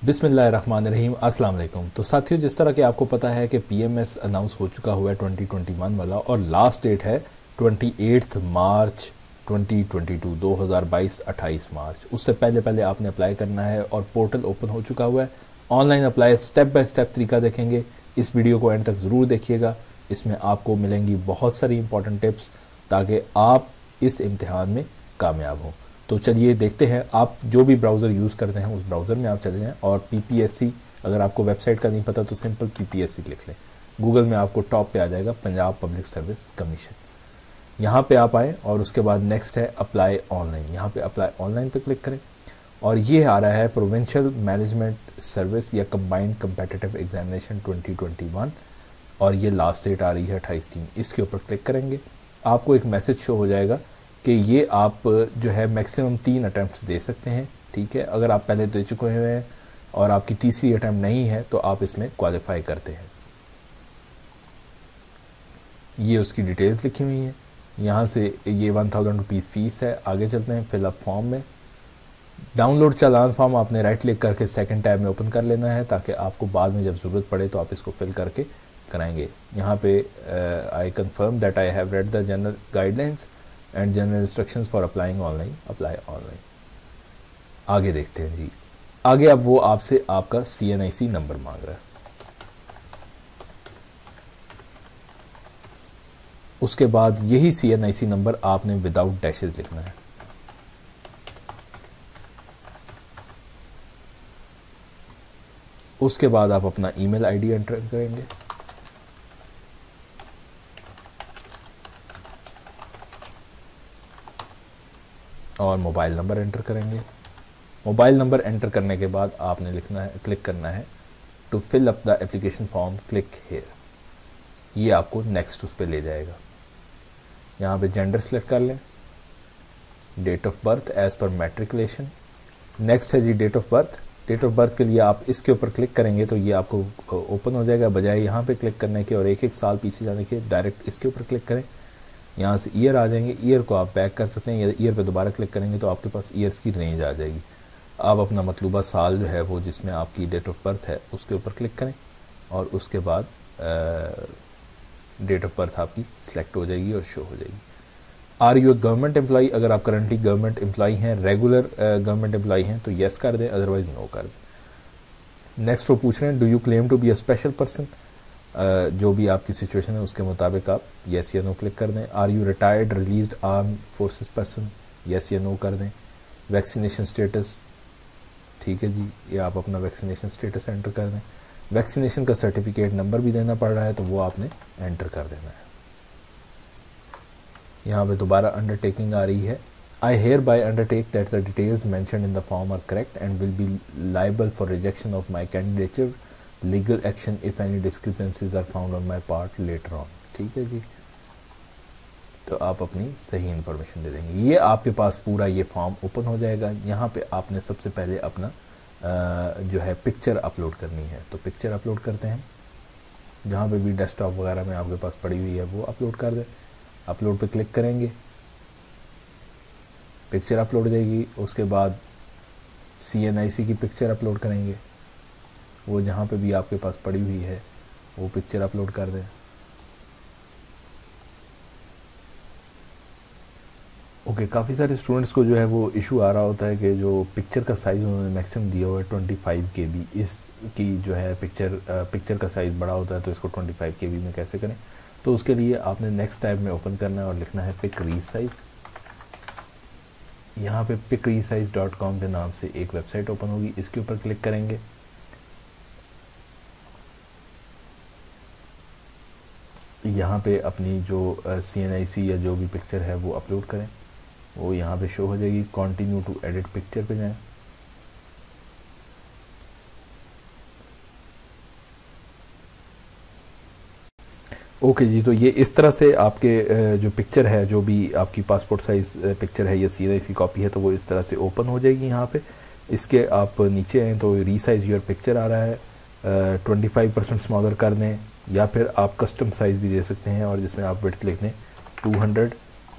बिस्मिल्लाहिर्रहमानिर्रहीम, अस्सलाम वालेकुम। तो साथियों, जिस तरह कि आपको पता है कि पीएमएस अनाउंस हो चुका हुआ है 2021 वाला, और लास्ट डेट है 28 मार्च 2022, 2022 28 मार्च। उससे पहले पहले आपने अप्लाई करना है और पोर्टल ओपन हो चुका हुआ है। Online apply step by step तरीका देखेंगे। इस वीडियो को एंड तक ज़रूर देखिएगा, इसमें आपको मिलेंगी बहुत सारी इंपॉर्टेंट टिप्स ताकि आप इस इम्तिहान में कामयाब हों। तो चलिए देखते हैं। आप जो भी ब्राउज़र यूज़ करते हैं उस ब्राउज़र में आप चले जाएँ और पीपीएससी, अगर आपको वेबसाइट का नहीं पता तो सिंपल पीपीएससी लिख लें। गूगल में आपको टॉप पे आ जाएगा पंजाब पब्लिक सर्विस कमीशन। यहाँ पे आप आएँ और उसके बाद नेक्स्ट है अप्लाई ऑनलाइन। यहाँ पे अप्लाई ऑनलाइन पे क्लिक करें और ये आ रहा है प्रोविंशियल मैनेजमेंट सर्विस या कंबाइंड कम्पिटिटिव एग्जामिनेशन 2021, और ये लास्ट डेट आ रही है 28/3। इसके ऊपर क्लिक करेंगे, आपको एक मैसेज शो हो जाएगा कि ये आप जो है मैक्सिमम 3 अटैम्प्ट्स दे सकते हैं। ठीक है, अगर आप पहले दे चुके हैं और आपकी तीसरी अटैम्प्ट नहीं है तो आप इसमें क्वालिफाई करते हैं। ये उसकी डिटेल्स लिखी हुई हैं। यहाँ से ये 1000 रुपीज़ फ़ीस है। आगे चलते हैं फिलअप फॉर्म में। डाउनलोड चालान फॉर्म आपने राइट क्लिक करके सेकंड टैब में ओपन कर लेना है ताकि आपको बाद में जब ज़रूरत पड़े तो आप इसको फिल करके कराएंगे। यहाँ पे I confirm that I have read the general guidelines and general instructions for applying online, apply online. आगे देखते हैं जी। आगे अब वो आपसे आपका CNIC नंबर मांग रहा है। उसके बाद यही CNIC नंबर आपने विदाउट डैशेज लिखना है। उसके बाद आप अपना ईमेल आईडी एंटर करेंगे। और मोबाइल नंबर एंटर करेंगे। मोबाइल नंबर एंटर करने के बाद आपने लिखना है, क्लिक करना है to fill up the application form, click here. ये आपको नेक्स्ट उस पर ले जाएगा। यहाँ पे जेंडर सेलेक्ट कर लें, डेट ऑफ बर्थ एज पर मैट्रिकुलेशन। नेक्स्ट है जी date of birth. Date of birth के लिए आप इसके ऊपर क्लिक करेंगे तो ये आपको ओपन हो जाएगा। बजाय यहाँ पे क्लिक करने के और एक साल पीछे जाने के डायरेक्ट इसके ऊपर क्लिक करें। यहाँ से ईयर आ जाएंगे, ईयर को आप बैक कर सकते हैं या ईयर पे दोबारा क्लिक करेंगे तो आपके पास ईयर्स की रेंज आ जाएगी। आप अपना मतलूबा साल जो है वो जिसमें आपकी डेट ऑफ बर्थ है उसके ऊपर क्लिक करें और उसके बाद डेट ऑफ बर्थ आपकी सिलेक्ट हो जाएगी और शो हो जाएगी। Are you government employee? अगर आप करंटली गवर्नमेंट एम्प्लॉई हैं, रेगुलर गवर्नमेंट एम्प्लॉई हैं तो येस कर दें, अदरवाइज नो कर दें। नेक्स्ट वो पूछ रहे हैं do you claim to be a special person? जो भी आपकी सिचुएशन है उसके मुताबिक आप येस या नो क्लिक कर दें। Are you retired released arm forces person? Yes या नो कर दें। वैक्सीनेशन स्टेटस, ठीक है जी, ये आप अपना वैक्सीनेशन स्टेटस एंटर कर दें। वैक्सीनेशन का सर्टिफिकेट नंबर भी देना पड़ रहा है तो वो आपने एंटर कर देना है। यहाँ पे दोबारा अंडरटेकिंग आ रही है। I hereby undertake that the details mentioned in the form are correct and will be liable for rejection of my candidature, legal action if any discrepancies are found on my part later on. ठीक है जी, तो आप अपनी सही information दे देंगे। ये आपके पास पूरा ये फॉर्म ओपन हो जाएगा। यहाँ पे आपने सबसे पहले अपना जो है पिक्चर अपलोड करनी है, तो पिक्चर अपलोड करते हैं। जहाँ पे भी डेस्कटॉप वगैरह में आपके पास पड़ी हुई है वो अपलोड कर दें। अपलोड पे क्लिक करेंगे, पिक्चर अपलोड हो जाएगी। उसके बाद CNIC की पिक्चर अपलोड करेंगे, वो जहाँ पे भी आपके पास पड़ी हुई है वो पिक्चर अपलोड कर दें। ओके, काफ़ी सारे स्टूडेंट्स को जो है वो इशू आ रहा होता है कि जो पिक्चर का साइज़ उन्होंने मैक्सिमम दिया हुआ है 25 KB, इसकी जो है पिक्चर का साइज़ बड़ा होता है तो इसको 25 KB में कैसे करें? तो उसके लिए आपने नेक्स्ट टैब में ओपन करना है और लिखना है पिक रीसाइज। यहाँ पे picresize.com के नाम से एक वेबसाइट ओपन होगी, इसके ऊपर क्लिक करेंगे। यहाँ पे अपनी जो CNIC या जो भी पिक्चर है वो अपलोड करें, वो यहाँ पे शो हो जाएगी। कंटिन्यू टू एडिट पिक्चर पे जाएं। ओके जी, तो ये इस तरह से आपके जो पिक्चर है, जो भी आपकी पासपोर्ट साइज़ पिक्चर है या CNIC कॉपी है, तो वो इस तरह से ओपन हो जाएगी। यहाँ पे इसके आप नीचे आएँ तो रीसाइज योर पिक्चर आ रहा है, 25% स्मॉलर कर दें या फिर आप कस्टम साइज़ भी दे सकते हैं और जिसमें आप विड्थ लिख दें 200।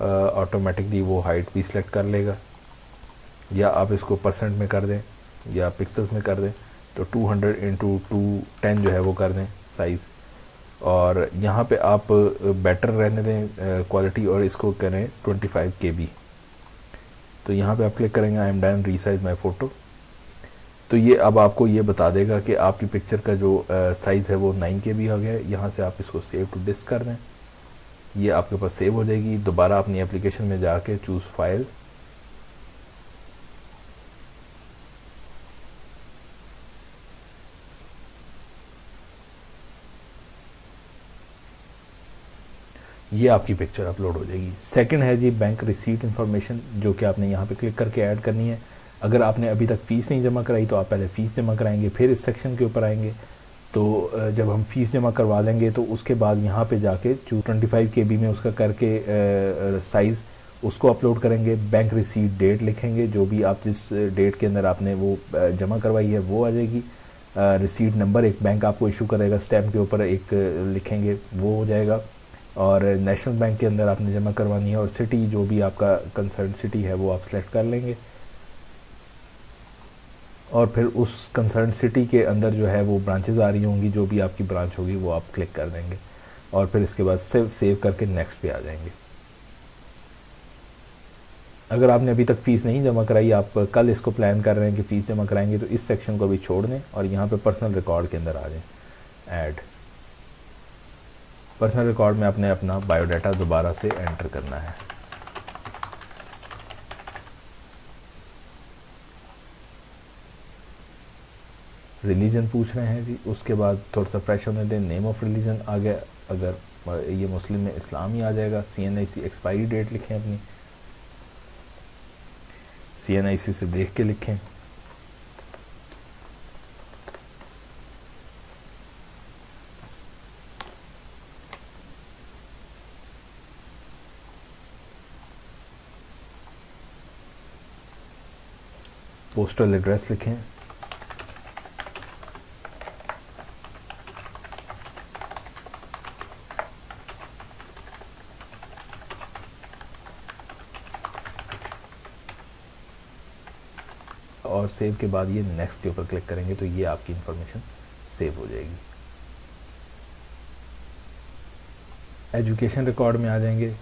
ऑटोमेटिकली वो हाइट भी सिलेक्ट कर लेगा, या आप इसको परसेंट में कर दें या पिक्सल्स में कर दें। तो 200 इंटू 210 जो है वो कर दें साइज़, और यहाँ पे आप बेटर रहने दें क्वालिटी और इसको करें 25 KB। तो यहाँ पे आप क्लिक करेंगे I am done resize my photo. तो ये अब आपको ये बता देगा कि आपकी पिक्चर का जो साइज़ है वो 9 KB हो गया है। यहाँ से आप इसको सेव टू डिस्क कर दें, ये आपके पास सेव हो जाएगी। दोबारा अपनी एप्लीकेशन में जाके चूज़ फाइल, ये आपकी पिक्चर अपलोड हो जाएगी। सेकंड है जी बैंक रिसीट इन्फॉर्मेशन, जो कि आपने यहाँ पे क्लिक करके ऐड करनी है। अगर आपने अभी तक फ़ीस नहीं जमा कराई तो आप पहले फ़ीस जमा कराएंगे, फिर इस सेक्शन के ऊपर आएंगे। तो जब हम फ़ीस जमा करवा लेंगे तो उसके बाद यहाँ पे जाके 25 KB में उसका करके साइज़ उसको अपलोड करेंगे। बैंक रिसीट डेट लिखेंगे, जो भी आप जिस डेट के अंदर आपने वो जमा करवाई है वो आ जाएगी। रिसीट नंबर एक बैंक आपको इशू करेगा, स्टैम्प के ऊपर एक लिखेंगे, वो हो जाएगा। और नेशनल बैंक के अंदर आपने जमा करवानी है, और सिटी जो भी आपका कंसर्न सिटी है वो आप सेलेक्ट कर लेंगे, और फिर उस कंसर्न सिटी के अंदर जो है वो ब्रांचेस आ रही होंगी, जो भी आपकी ब्रांच होगी वो आप क्लिक कर देंगे, और फिर इसके बाद सेव करके नेक्स्ट पे आ जाएंगे। अगर आपने अभी तक फ़ीस नहीं जमा कराई, आप कल इसको प्लान कर रहे हैं कि फ़ीस जमा कराएंगे, तो इस सेक्शन को भी छोड़ दें और यहाँ पे पर्सनल रिकॉर्ड के अंदर आ जाएं। ऐड पर्सनल रिकॉर्ड में आपने अपना बायोडाटा दोबारा से एंटर करना है। रिलीजन पूछ रहे हैं जी, उसके बाद थोड़ा सा फ्रेश होने दें। नेम ऑफ रिलीजन आ गया, अगर ये मुस्लिम में इस्लाम ही आ जाएगा। CNIC एक्सपायरी डेट लिखें अपनी, CNIC से देख के लिखें। पोस्टल एड्रेस लिखें, और सेव के बाद ये नेक्स्ट के ऊपर क्लिक करेंगे तो ये आपकी इंफॉर्मेशन सेव हो जाएगी। एजुकेशन रिकॉर्ड में आ जाएंगे।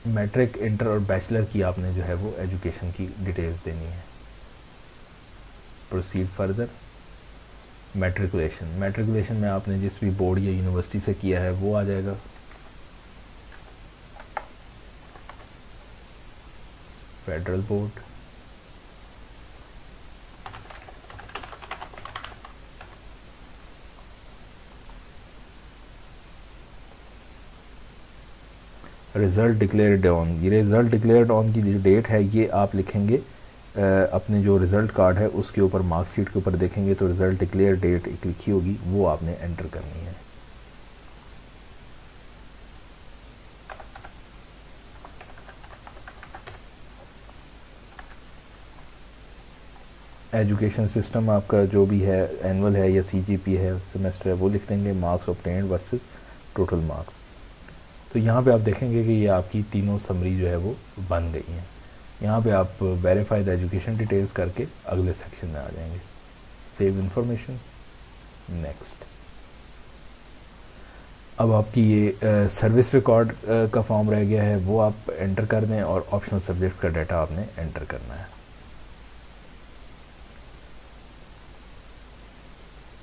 मैट्रिक, इंटर और बैचलर की आपने जो है वो एजुकेशन की डिटेल्स देनी है। Proceed further. मैट्रिकुलेशन में आपने जिस भी बोर्ड या यूनिवर्सिटी से किया है वो आ जाएगा। Federal board, result declared on, ये रिज़ल्ट डिक्लेयर्ड ऑन की जो डेट है ये आप लिखेंगे अपने जो रिज़ल्ट कार्ड है उसके ऊपर, मार्कशीट के ऊपर देखेंगे तो रिज़ल्ट डिक्लेयर डेट एक लिखी होगी, वो आपने एंटर करनी है। एजुकेशन सिस्टम आपका जो भी है, एनुअल है या CGP है, सेमेस्टर है, वो लिख देंगे। Marks obtained versus total marks. तो यहाँ पे आप देखेंगे कि ये आपकी तीनों समरी जो है वो बन गई हैं। यहाँ पे आप वेरीफाइड एजुकेशन डिटेल्स करके अगले सेक्शन में आ जाएंगे। Save information, next. अब आपकी ये सर्विस रिकॉर्ड का फॉर्म रह गया है, वो आप एंटर कर दें, और ऑप्शनल सब्जेक्ट का डाटा आपने एंटर करना है।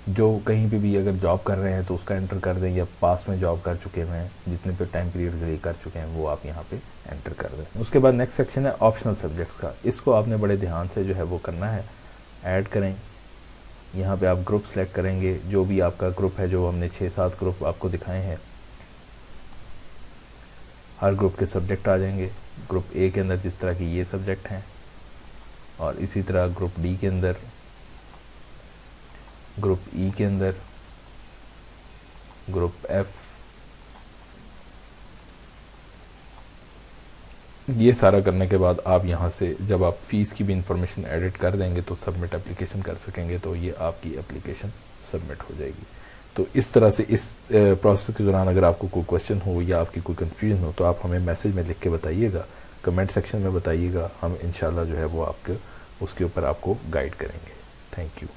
जो कहीं पे भी अगर जॉब कर रहे हैं तो उसका एंटर कर दें, या पास में जॉब कर चुके हैं जितने पे टाइम पीरियड के लिए कर चुके हैं वो आप यहाँ पे एंटर कर दें। उसके बाद नेक्स्ट सेक्शन है ऑप्शनल सब्जेक्ट्स का। इसको आपने बड़े ध्यान से जो है वो करना है। ऐड करें, यहाँ पे आप ग्रुप सेलेक्ट करेंगे, जो भी आपका ग्रुप है, जो हमने 6-7 ग्रुप आपको दिखाए हैं, हर ग्रुप के सब्जेक्ट आ जाएंगे। ग्रुप A के अंदर जिस तरह की ये सब्जेक्ट हैं, और इसी तरह ग्रुप D के अंदर, ग्रुप E के अंदर, ग्रुप F, ये सारा करने के बाद आप यहाँ से जब आप फीस की भी इंफॉर्मेशन एडिट कर देंगे तो सबमिट एप्लीकेशन कर सकेंगे, तो ये आपकी एप्लीकेशन सबमिट हो जाएगी। तो इस तरह से इस प्रोसेस के दौरान अगर आपको कोई क्वेश्चन हो या आपकी कोई कन्फ्यूजन हो तो आप हमें मैसेज में लिख के बताइएगा, कमेंट सेक्शन में बताइएगा। हम इंशाल्लाह जो है वो आपके उसके ऊपर आपको गाइड करेंगे। Thank you.